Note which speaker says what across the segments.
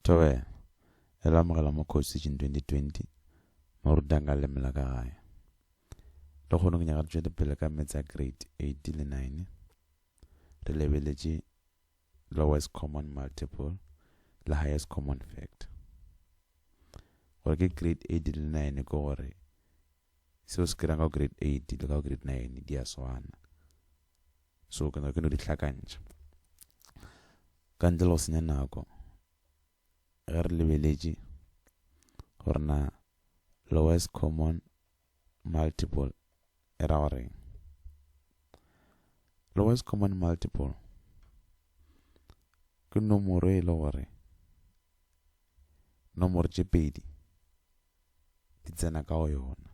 Speaker 1: Towe, elamogela mo Coach in 2020, morutanga le melaka gae. Le kgono ke nyaka re tšwele pele ka metsa grade 8 le 9. Re lebeletše lowest common multiple le highest common factor. Gore ke grade 8 le 9 ke gore seo se kry-ang ka grade 8 le ka grade 9 di a swana. So ke no di hlakantša. Ka ntle le go senya nako, ge re lebeletše gore na lowest common multiple e ra goreng. Lowest common multiple ke nomoro e le gore nomoro tše pedi di tsena ka go yona.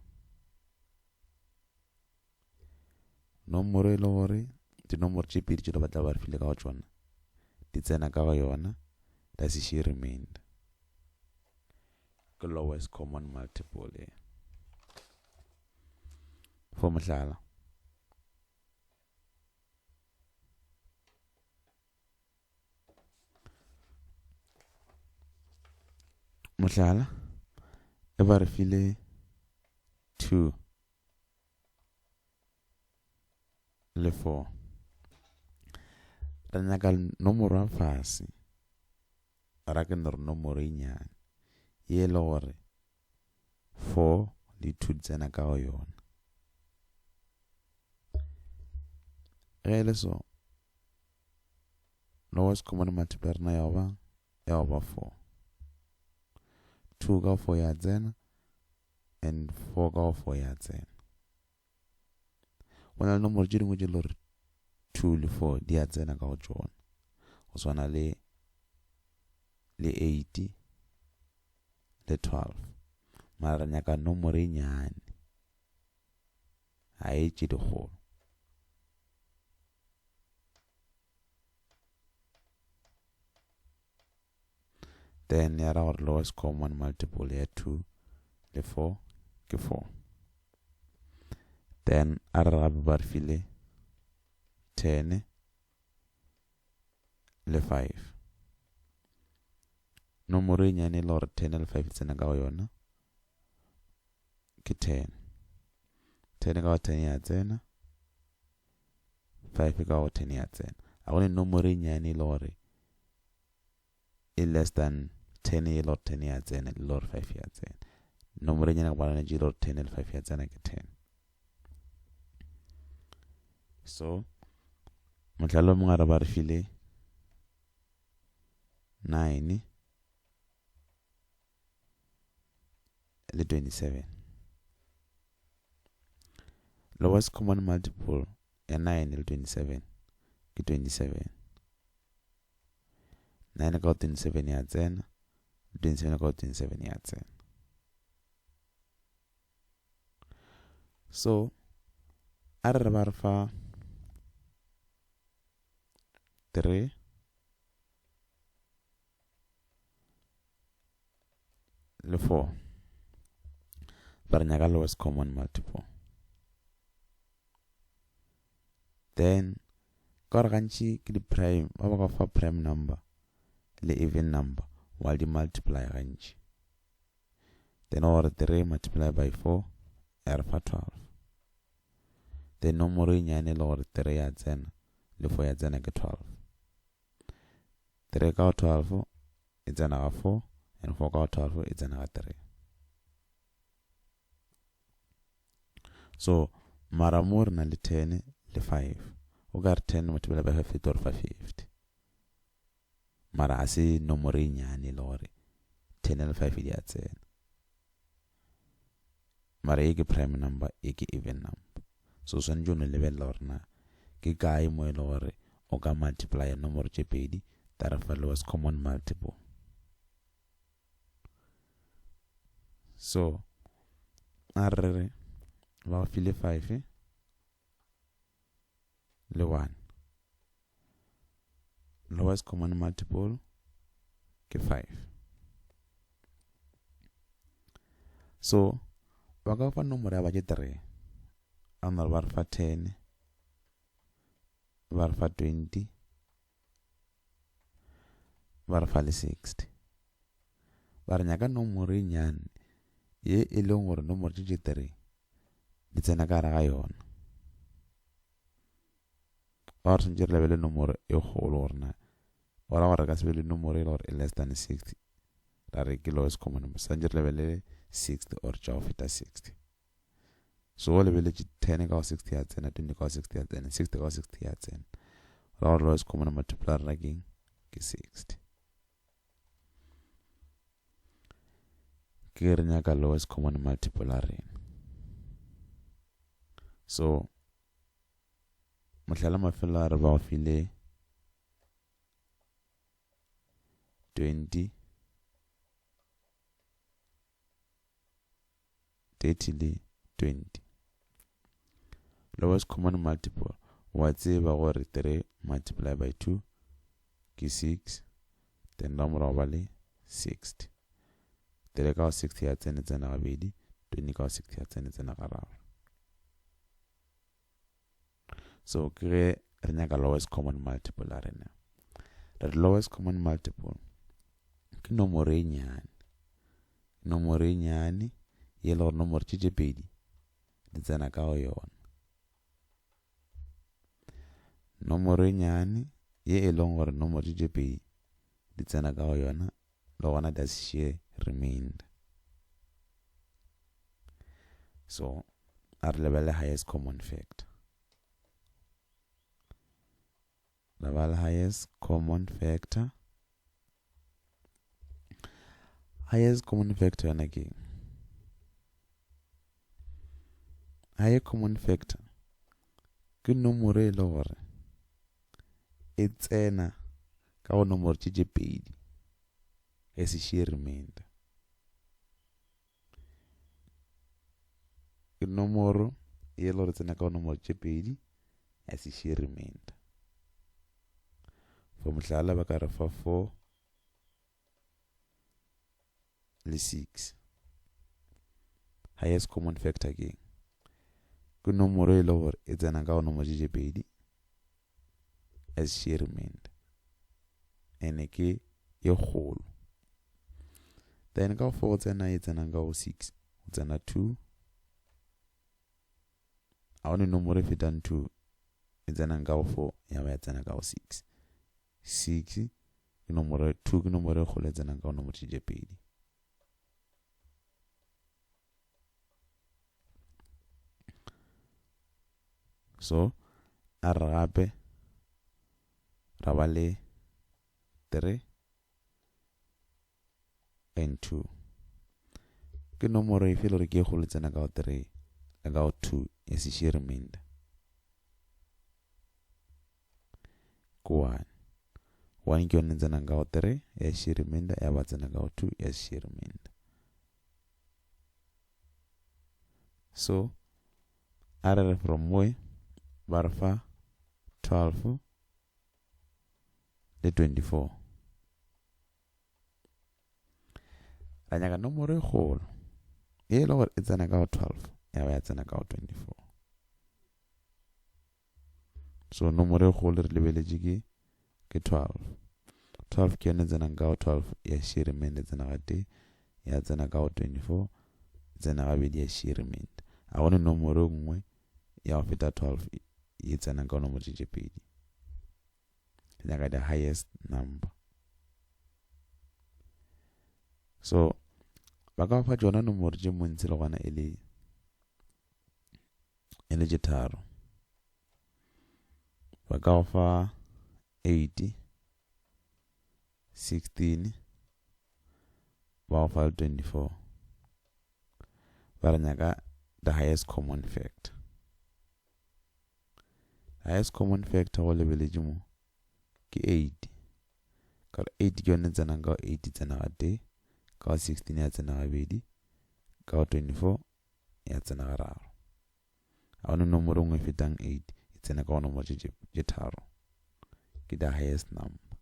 Speaker 1: Nomoro e le gore dinomoro tše pedi tše le batla ba re file ka go tšona di tsena ka go yona, da se še remained. Ke lowest common multiple e. For mohlala, e ba re file 2 le 4. Re nyaka nomoro ya fase, ra ke nore nomoro e nyane ye le gore 4 le 2 tsena ka go yona. Ge e le so, lowest common multiple rena ya ba 4. 2 ka 4 ya tsena and 4 ka 4 ya tsena. Go na le nomoro tše dingwe tše le gore 2 le 4 di a tsena ka go tšona. Go swana le 8 le 12. Mara re nyaka nomoro e nyane, ga e tše dikgolo. Then ya ra gore lowest common multiple ya 2 le 4 ke 4. Then a re gape ba re file 10 le 5. Nomoro e nyane e le gore 10 le 5 tsena ka go yona ke 10. 10 ka go 10 ya tsena, 5 ka go 10 ya tsena. A gone nomoro e nyane e le gore e less than 10 e le gore 10 ya tsena le gore 5 ya tsena. Nomoro e nyane ka balane e le gore 10 le 5 ya tsena ke 10. So mohlala o mongwe re ba re file 9 le 27. Lowest common multiple ya 9 le 27 ke 27. 9 ka 27 ya tsena, 27 ka 27 ya tsena. So a re ba re fa 3 le 4, ba re nyaka lowest common multiple. Then ka gore gantši ke di prime, ba ba ka fa prime number le even number while di multiply gantši. Then gore 3 multiply by 4 e re fa 12. Then nomoro e nyane le gore 3 ya tsena le 4 ya tsena ke 12. 3 ka 12 e tsena ga 4 and 4 ka 12 e tsena ga 3. So mara mo re na le 10 le 5. O ka re 10 multiply by 5 or 550. Mara a se nomoro e nyane le gore 10 le 5 di a tsena. Mara e ke prime number, e ke even number. So swanetše o no lebelela gore na ke kae mo e le gore o ka multiply nomoro tše pedi ta re fa lowest common multiple. So a re ba file 5 le 1. Lowest common multiple ke 5. So ba ka fa nomoro ya ba ke 3. A na ba re fa 10, ba re fa 20, ba re fa le 60. ba re nyaka nomoro e nyane ye e leng gore nomoro tše 3 di tsena ka gare ga yona. Ba re tshwanetse re lebele nomoro e kgolo gore na ora gore ka se be le nomoro e le gore e less than 60 ra re ke lowest common number. Tshwanetse re lebele 60 or tša go feta 60. So o lebeletše 10 ka go 60 ya tsena, 20 ka go 60 ya tsena, 60 ka go 60 ya tsena. Ra gore lowest common number multiplier ra keng ke 60. Ke re nyaka lowest common multiplier. So mohlala mafelo a re ba go file 20, 30 le 20. Lowest common multiple wa tseba gore 3 multiply by 2 ke 6, then ra morago ba le 60. 3 ka 60 ya tsena gabedi, 20 ka 60 ya tsena gararo. So ke ge re nyaka lowest common multiple a rena. The lowest common multiple ke nomoro e nyane. Nomoro e nyane ye le gore nomoro tše pedi di tsena ka go yona. Nomoro e nyane ye e leng gore nomoro tše pedi di tsena ka go yona le gona does share remainder. So a re lebele highest common factor. Level highest common factor. Highest common factor yana ke highest common factor ke nomoro e le gore e tsena ka go nomoro tše pedi e se share remainder. Ke nomoro e le gore tsena ka go nomoro tše pedi e se share remainder. For mohlala ba ka re fa 4 le 6. Highest common factor ke nomoro e le gore e tsena ka go nomoro tše pedi as share remainder. Ene ke e kgolo. Then ka go 4 tsena e tsenang ka go 6 o tsena 2. A one nomoro e fetang 2 e tsenang ka go 4 ya ba ya tsena ka go 6. 6 ke nomoro 2 ke nomoro e kgolo e tsenang ka go nomoro tše pedi. So a re gape ra ba le 3 and 2. Ke nomoro e fela gore ke e kgolo tsena ka go 3 le ka go 2 ya se share remainder. Ko 1. 1 ke yone tsenang ka go 3 ya share remainder ya ba tsena ka go 2 ya share remainder. So a re from where ba re fa 12 le 24. Ra nyaka nomoro e kgolo e le gore e tsena ka go 12 ya ba ya tsena ka go 24. So nomoro e kgolo re lebeletše ke 12. 12 ke yone tsenang ka go 12 ya share remainder tsena ga tee ya tsena ka go 24 tsena gabedi ya share remainder. A gone nomoro nngwe ya go feta 12 ye tsenang ka nomoro tše pedi. Nyaka the highest number. So ba ka fa tšona nomoro tše montši le gona e le tše tharo. Ba ka go fa 80, 16, ba go fa 24. Ba re nyaka the highest common factor. Highest common factor go lebeletše mo ke 8. Ka 8 ke yone tsenang ka 8 tsena ga tee, ka 16 ya tsena gabedi, ka 24 ya tsena gararo. A gone nomoro nngwe fetang 8 e tsena ka nomoro tše tharo. Ke the highest number.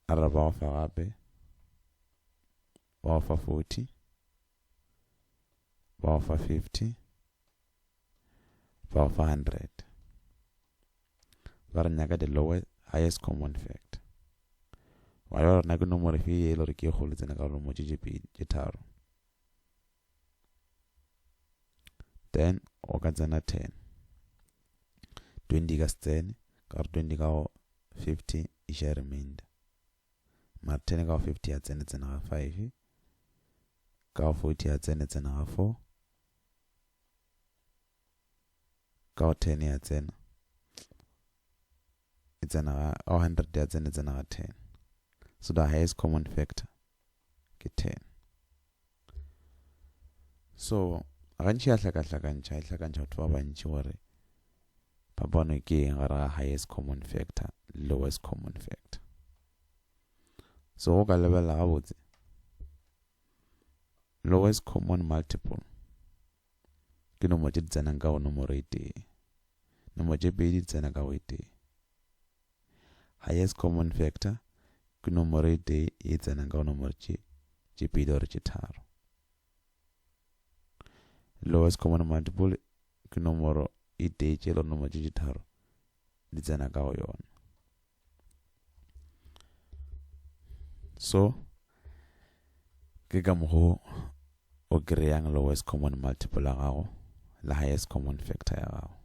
Speaker 1: A re ba go fa gape ba go fa 40, ba go fa 50, ba go fa 100. Ba re nyaka the highest common factor. wa yo rena ke nomoro fe e le gore ke go le tsena ka lomo tše tharo. Then o ka tsena 10, 20 ka se tsene ka gore 20 ka go 50 e ša remainder, mara 10 ka go 50 ya tsena ga 5, ka go 40 ya tsena ga 4, ka go 10 ya tsena ga 100 ya tsena ga 10. So the highest common factor ke 10. So gantši a hlakantšha batho ba bantši gore ba bone ke eng gare ga highest common factor, lowest common factor. So go ka lebelela gabotse, lowest common multiple ke nomoro tše di tsenang ka go nomoro e tee, nomoro tše pedi di tsena ka go e tee. Highest common factor ke nomoro e tee e tsenang ka go nomoro tše pedi gore tše tharo. Lowest common multiple ke nomoro e tee tše le nomoro tše tharo di tsena ka go yona. So ke ka mokgwa o kry-ang lowest common multiple ya gago le highest common factor ya gago.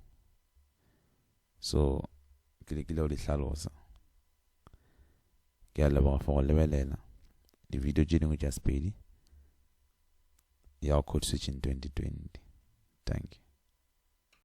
Speaker 1: So ke lekile go di hlalosa. Ke a leboga for go lebelela di-video tše dingwe tša Speedy ya Code Switching 2020. Thank you.